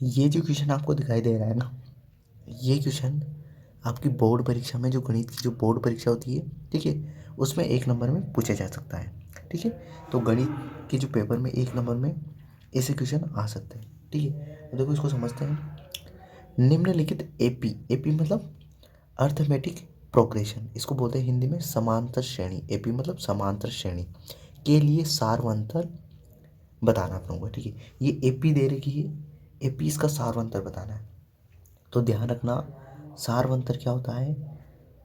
ये जो क्वेश्चन आपको दिखाई दे रहा है ना, ये क्वेश्चन आपकी बोर्ड परीक्षा में, जो गणित की जो बोर्ड परीक्षा होती है, ठीक है, उसमें 1 नंबर में पूछा जा सकता है। ठीक है, तो गणित के जो पेपर में 1 नंबर में ऐसे क्वेश्चन आ सकते हैं। ठीक है, तो देखो इसको समझते हैं। निम्नलिखित एपी, एपी मतलब अर्थमेटिक प्रोग्रेशन, इसको बोलते हैं हिंदी में समांतर श्रेणी। एपी मतलब समांतर श्रेणी के लिए सारवंतर बताना आप लोगों को। ठीक है, ये एपी दे रखी है, एपी इसका सारवंतर बताना है। तो ध्यान रखना, सारवंतर क्या होता है?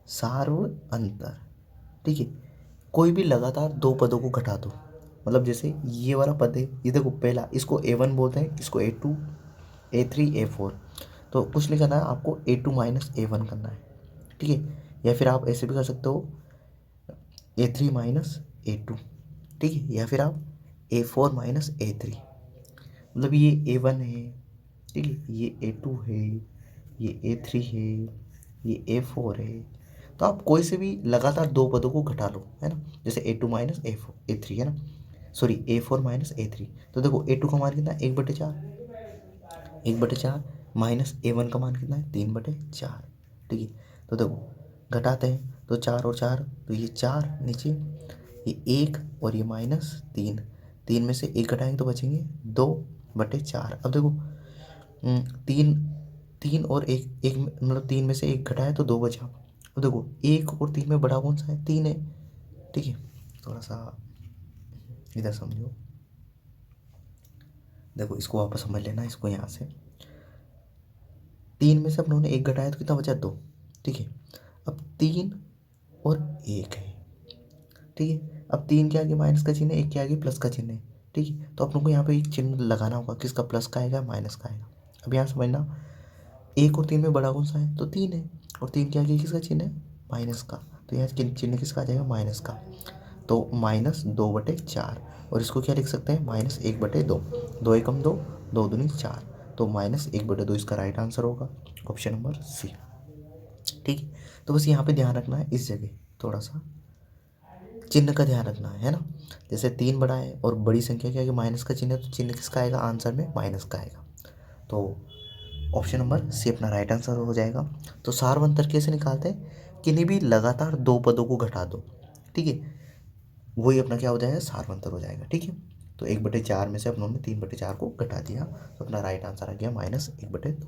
सार्व अंतर। ठीक है, कोई भी लगातार दो पदों को घटा दो, मतलब जैसे ये वाला पद है, ये देखो पहला, इसको A1 बोलते हैं, इसको A2, A3, A4। तो कुछ नहीं करना है आपको, A2 माइनस A1 करना है। ठीक है, या फिर आप ऐसे भी कर सकते हो, A3 माइनस A2। ठीक है, या फिर आप A4 माइनस A3। मतलब ये A1 है, ठीक है, ये A2 है, ये A3 है, ये A4 है। तो आप कोई से भी लगातार दो पदों को घटा लो, है ना, जैसे A2 माइनस A3 है ना, सॉरी A4 माइनस A3। तो देखो A2 का मान कितना है? 1/4, 1/4 माइनस A1 का मान कितना है? 3/4। ठीक है, तो देखो घटाते हैं तो 4 और 4, तो ये 4 नीचे, ये 1 और ये -3, 3 में से 1 घटाएंगे तो बचेंगे 2/4। अब देखो 3, 3 और 1, 1 मतलब 3 में से 1 घटाया तो 2 बचा। अब देखो 1 और 3 में बड़ा कौन सा है? 3 है। ठीक है, थोड़ा सा इधर समझो, देखो इसको वापस समझ लेना, इसको यहाँ से 3 में से अपनों ने 1 घटाया तो कितना बचा? 2। ठीक है, अब 3 और 1 है। ठीक है, अब 3 के आगे माइनस का चिन्ह है, 1 के आगे प्लस का चिन्ह है। ठीक है, तो अपनों को यहाँ पे एक चिन्ह लगाना होगा, किसका? प्लस का आएगा, माइनस का आएगा। अब यहाँ समझना, 1 और 3 में बड़ा कौन सा है? तो 3 है, और 3 के आगे किसका चिन्ह है? माइनस का। तो यहाँ चिन्ह किसका आ जाएगा? माइनस का। तो -2/4, और इसको क्या लिख सकते हैं? -1/2। 2 एकम 2, 2 दूनी 4, तो -1/2 इसका राइट आंसर होगा, ऑप्शन नंबर सी। ठीक है, तो बस यहाँ पे ध्यान रखना है, इस जगह थोड़ा सा चिन्ह का ध्यान रखना है ना। जैसे 3 बड़ा है और बड़ी संख्या के आगे माइनस का चिन्ह है, तो चिन्ह किसका आएगा? आंसर में माइनस का आएगा। तो ऑप्शन नंबर सी अपना राइट आंसर हो जाएगा। तो सारवंतर कैसे निकालते हैं? किन्हीं भी लगातार दो पदों को घटा दो। ठीक है, वही अपना क्या हो जाएगा? सारवंतर हो जाएगा। ठीक है, तो 1/4 में से अपनों ने 3/4 को घटा दिया, तो अपना राइट आंसर आ गया -1/2।